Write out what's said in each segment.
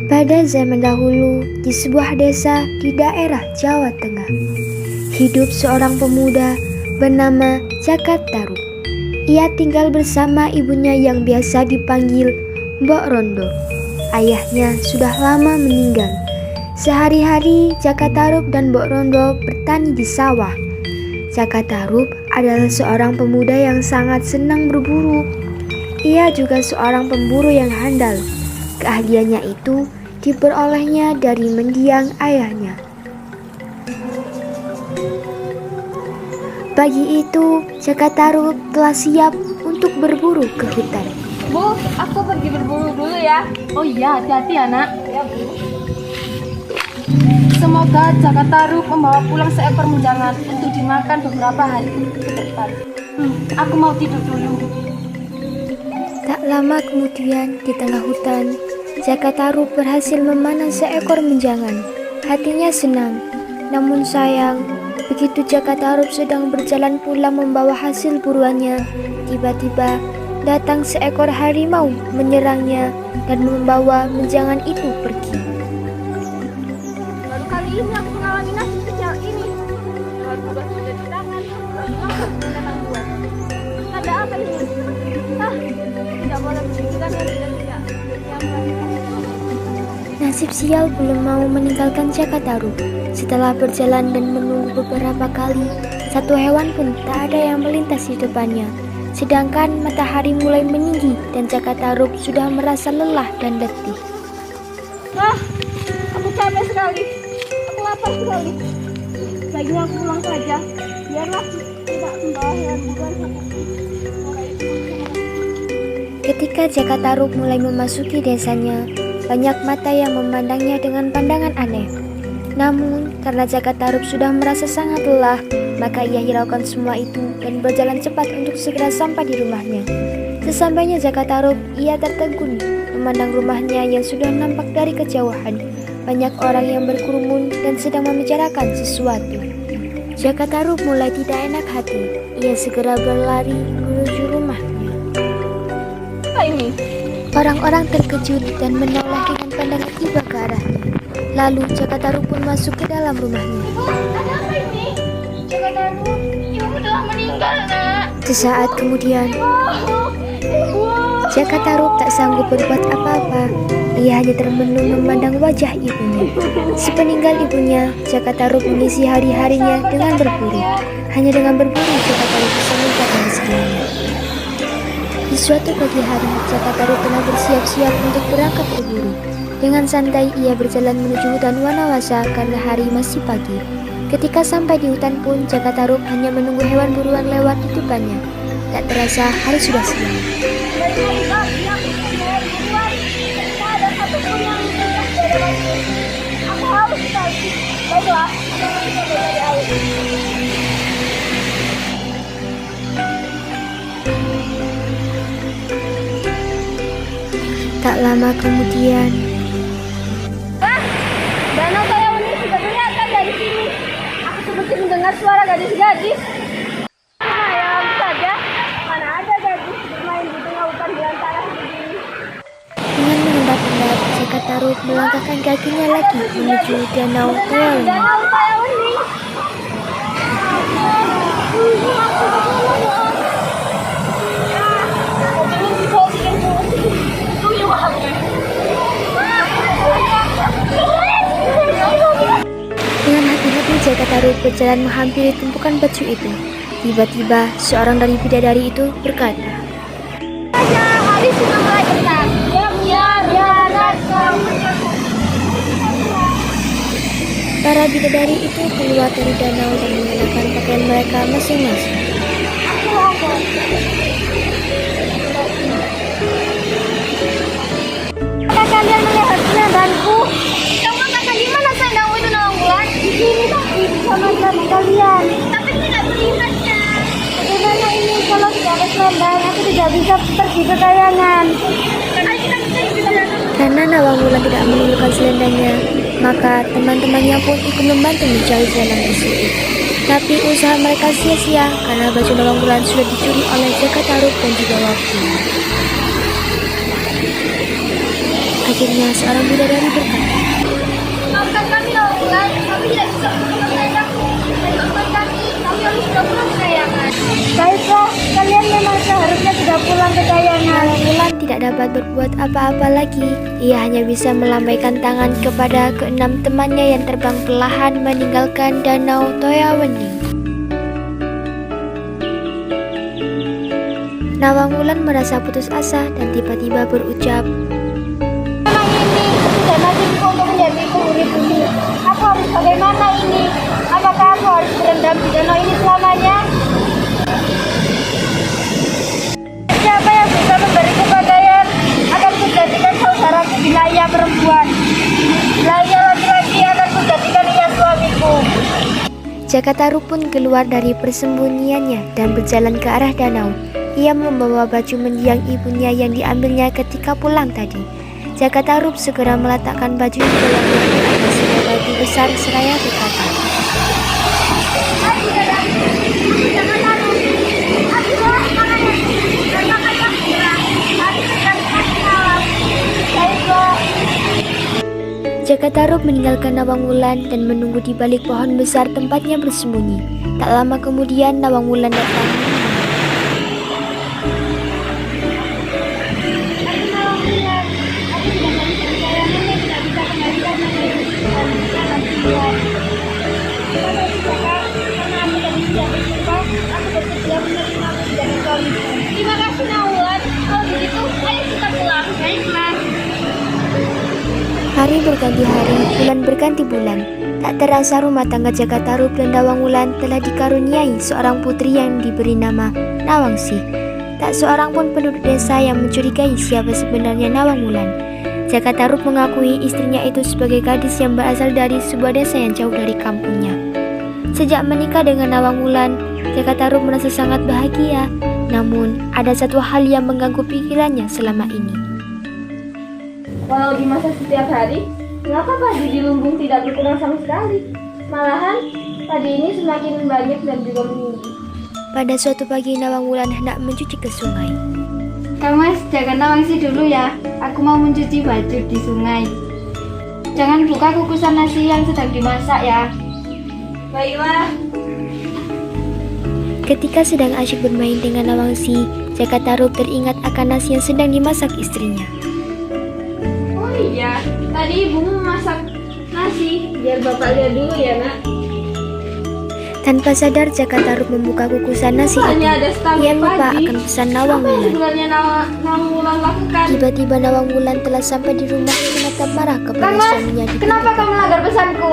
Pada zaman dahulu, di sebuah desa di daerah Jawa Tengah, hidup seorang pemuda bernama Jaka Tarub. Ia tinggal bersama ibunya yang biasa dipanggil Mbok Rondo. Ayahnya sudah lama meninggal. Sehari-hari Jaka Tarub dan Mbok Rondo bertani di sawah. Jaka Tarub adalah seorang pemuda yang sangat senang berburu. Ia juga seorang pemburu yang handal. Keahliannya itu diperolehnya dari mendiang ayahnya. Pagi itu, Jaka Tarub telah siap untuk berburu ke hutan. Bu, aku pergi berburu dulu ya. Oh iya, hati-hati ya nak. Ya bu. Semoga Jaka Tarub membawa pulang seekor menjangan untuk dimakan beberapa hari ke depan. Aku mau tidur dulu. Tak lama kemudian, di tengah hutan, Jaka Tarub berhasil memanah seekor menjangan. Hatinya senang, namun sayang, begitu Jaka Tarub sedang berjalan pulang membawa hasil buruannya, tiba-tiba datang seekor harimau menyerangnya dan membawa menjangan itu pergi. Baru kali ini aku mengalami nasib kecil ini. Kalau tugas sudah di tangan, langsung datang buat. Ada apa ini? Tidak boleh menunjukkan yang tidak. Nasib sial belum mau meninggalkan Jaka Tarub. Setelah berjalan dan menunggu beberapa kali, satu hewan pun tak ada yang melintas di depannya. Sedangkan matahari mulai meninggi dan Jaka Tarub sudah merasa lelah dan letih. Aku capek sekali. Aku lapar sekali. Baiknya aku pulang saja. Biarlah tidak membawa hewan buruan. Ketika Jaka Tarub mulai memasuki desanya, banyak mata yang memandangnya dengan pandangan aneh. Namun, karena Jaka Tarub sudah merasa sangat lelah, maka ia hiraukan semua itu dan berjalan cepat untuk segera sampai di rumahnya. Sesampainya Jaka Tarub, ia tertegun memandang rumahnya yang sudah nampak dari kejauhan. Banyak orang yang berkerumun dan sedang membicarakan sesuatu. Jaka Tarub mulai tidak enak hati. Ia segera berlari menuju rumahnya. Ini Orang-orang terkejut dan menoleh dengan pandangan iba ke arahnya. Lalu Jaka Tarub pun masuk ke dalam rumahnya. ada apa ini? Jaka Tarub, ibu telah meninggal nak. Sesaat kemudian, Ibu. Jaka Tarub tak sanggup berbuat apa-apa. Ia hanya termenung memandang wajah ibunya. Sepeninggal ibunya, Jaka Tarub mengisi hari-harinya dengan berburu. Hanya dengan berburu Jaka Tarub bisa meningkatkan rezekinya. Di suatu pagi hari, Jaka Tarub telah bersiap-siap untuk berangkat berburu. Dengan santai ia berjalan menuju hutan Wanawasa karena hari masih pagi. Ketika sampai di hutan pun, Jaka Tarub hanya menunggu hewan buruan lewat di depannya. Tak terasa hari sudah siang. Aku haus sekali. Baiklah, aku akan mencari air. Tak lama kemudian, Danau Toyawan ini sudah kelihatan dari sini. Aku seperti mendengar suara gadis-gadis. Ayam saja, mana ada gadis bermain di tengah hutan belantara begini. dengan mengendap-endap, Jaka Tarub melangkahkan kakinya lagi menuju Danau Toyawan. Danau Toyawan ini. Dengan hati-hati Jaka Tarub berjalan menghampiri tumpukan batu itu. Tiba-tiba seorang dari bidadari itu berkata, Hari sudah mulai dekat. para bidadari itu keluar dari danau dan mengenakan pakaian mereka masing-masing. Apakah kalian melihat selendangku? Kamu katakan di mana selendangmu itu Nawangwulan? Di sini tapi bersama-sama kalian. Tapi tidak melihatnya. Bagaimana ini kalau tidak ada selendang? Aku tidak bisa pergi ke kayangan. Ayo kita mencari di sana. Karena Nawangwulan tidak menemukan selendangnya, maka teman-temannya pun ikut membantu mencari selendang tersebut. Tapi usaha mereka sia-sia karena baju Nawangwulan sudah dicuri oleh Jaka Tarub dan juga waktu. Akhirnya seorang bidadari berkata, Maafkan kami Nawang Wulan, kami tidak bisa menemukan ayahku. Maafkan kami harus sudah pulang ke kayangan. Baiklah, kalian memang seharusnya sudah pulang ke kayangan. Nawang Wulan tidak dapat berbuat apa-apa lagi. Ia hanya bisa melambaikan tangan kepada keenam temannya yang terbang perlahan meninggalkan danau Toyawening. Nawang Wulan merasa putus asa dan tiba-tiba berucap, Memang ini sudah nasibku untuk menjadi penghuni bumi. Aku harus bagaimana ini? Apakah aku harus berendam di danau ini selamanya? Siapa yang bisa memberi kepandaian akan kujadikan saudaraku di layar perempuan. Layar laki-laki akan kujadikan ia suamiku. Jakataru pun keluar dari persembunyiannya dan berjalan ke arah danau. Ia membawa baju mendiang ibunya yang diambilnya ketika pulang tadi. Jakataru segera meletakkan baju itu yang diambil atas sebuah batu besar seraya berkata, Jakataru meninggalkan Nawang Wulan dan menunggu di balik pohon besar tempatnya bersembunyi. Tak lama kemudian Nawang Wulan datang. Terima kasih Nawang. Kalau begitu, ayo kita pulang. Baiklah. Hari berganti hari, bulan berganti bulan. Tak terasa rumah tangga Jakataru dan Nawang Wulan telah dikaruniai seorang putri yang diberi nama Nawangsi. Tak seorang pun penduduk desa yang mencurigai siapa sebenarnya Nawang Wulan. Jakataru mengakui istrinya itu sebagai gadis yang berasal dari sebuah desa yang jauh dari kampungnya. Sejak menikah dengan Nawang Wulan, Jakataru merasa sangat bahagia. Namun, ada satu hal yang mengganggu pikirannya selama ini. Walau dimasak setiap hari, mengapa padi di lumbung tidak berkurang sama sekali? Malahan, padi ini semakin banyak dan juga meninggi. Pada suatu pagi, Nawang Wulan hendak mencuci ke sungai. Kang Mas, jaga Nawangsi dulu ya. Aku mau mencuci baju di sungai. Jangan buka kukusan nasi yang sedang dimasak ya. Baiklah. Ketika sedang asyik bermain dengan Nawangsi, Jakataru teringat akan nasi yang sedang dimasak istrinya. Oh iya, tadi ibumu memasak nasi. Biar bapak lihat dulu ya nak. Tanpa sadar, Jakataru membuka kukusan nasi itu. Hanya ada setangkap Ia lupa padi. akan pesan Nawang Apa yang Wulan. sebenarnya Nawang Wulan lakukan? Tiba-tiba Nawang Wulan telah sampai di rumah menatap marah kepada Kang Mas, suaminya di kenapa pintu. kau melanggar pesanku?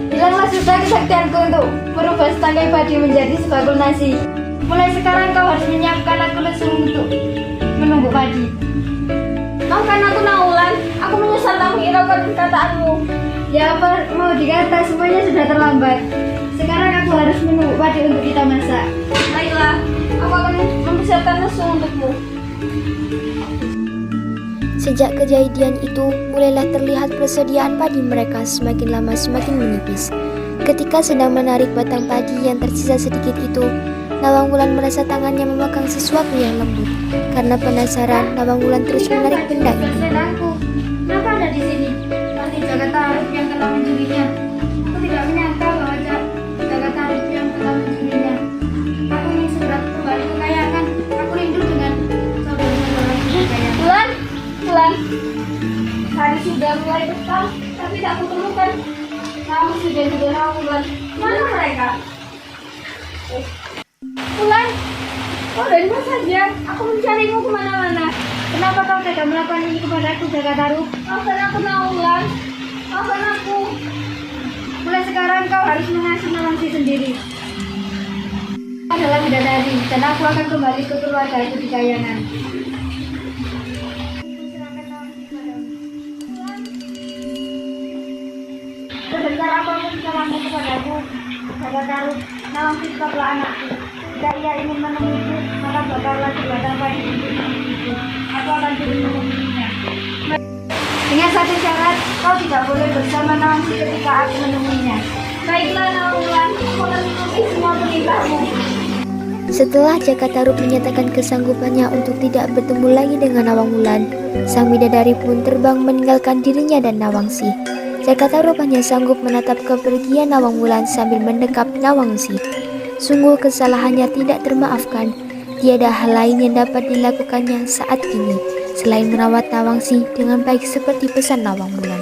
Bilanglah sudah kesaktianku untuk merubah setangkai padi menjadi sebagul nasi. Mulai sekarang kau harus menyiapkan aku lesu untuk menumbuk padi. Maafkan aku Nawang Wulan, aku menyesal tak menghiraukan perkataanmu. Ya apa mau dikata, semuanya sudah terlambat. Sekarang aku harus menumbuk padi untuk kita masak. Baiklah, aku akan mempersiapkan lesu untukmu. Sejak kejadian itu, mulailah terlihat persediaan padi mereka semakin lama semakin menipis. Ketika sedang menarik batang padi yang tersisa sedikit itu, Nawang Wulan merasa tangannya memegang sesuatu yang lembut. Karena penasaran, Nawang Wulan terus menarik benda itu. Selendangku, kenapa ada di sini? Pasti Jakataru yang telah mencurinya. Aku tidak menyangka bahwa Jakataru yang telah mencurinya. Aku ingin segera kembali ke kayangan. Aku rindu dengan saudara-saudaraku di kayangan. Bulan. Hari sudah mulai petang, tapi tak kutemukan. Namun sudah juga Bulan. Mana mereka? Bulan, kau dari mana saja? Aku mencarimu kemana-mana. Kenapa kau tidak melakukan ini kepadaku, Jakataru? Maafkan aku, Bulan. Maafkan aku. Mulai sekarang kau harus mengasuh Nawangsi sendiri. Adalah bidadari, dan aku akan kembali ke keluarga itu di kayangan. Sebentar apapun salahmu kepadaku, Jakataru, Nawangsi tetaplah anakku. Jika ia ingin menemuiku, maka bakarlah jembatan padi itu. Aku akan turun menemuinya. Dengan satu syarat, kau tidak boleh bersama Nawangsi ketika aku menemuinya. Baiklah Nawang Wulan, aku akan menuruti semua perintahmu. Setelah Jakatarup menyatakan kesanggupannya untuk tidak bertemu lagi dengan Nawang Wulan, sang bidadari pun terbang meninggalkan dirinya dan Nawangsi. Jakatarup hanya sanggup menatap kepergian Nawang Wulan sambil mendekap Nawangsi. Sungguh kesalahannya tidak termaafkan. Tiada hal lain yang dapat dilakukannya saat ini selain merawat Nawangsi dengan baik seperti pesan Nawang Wulan.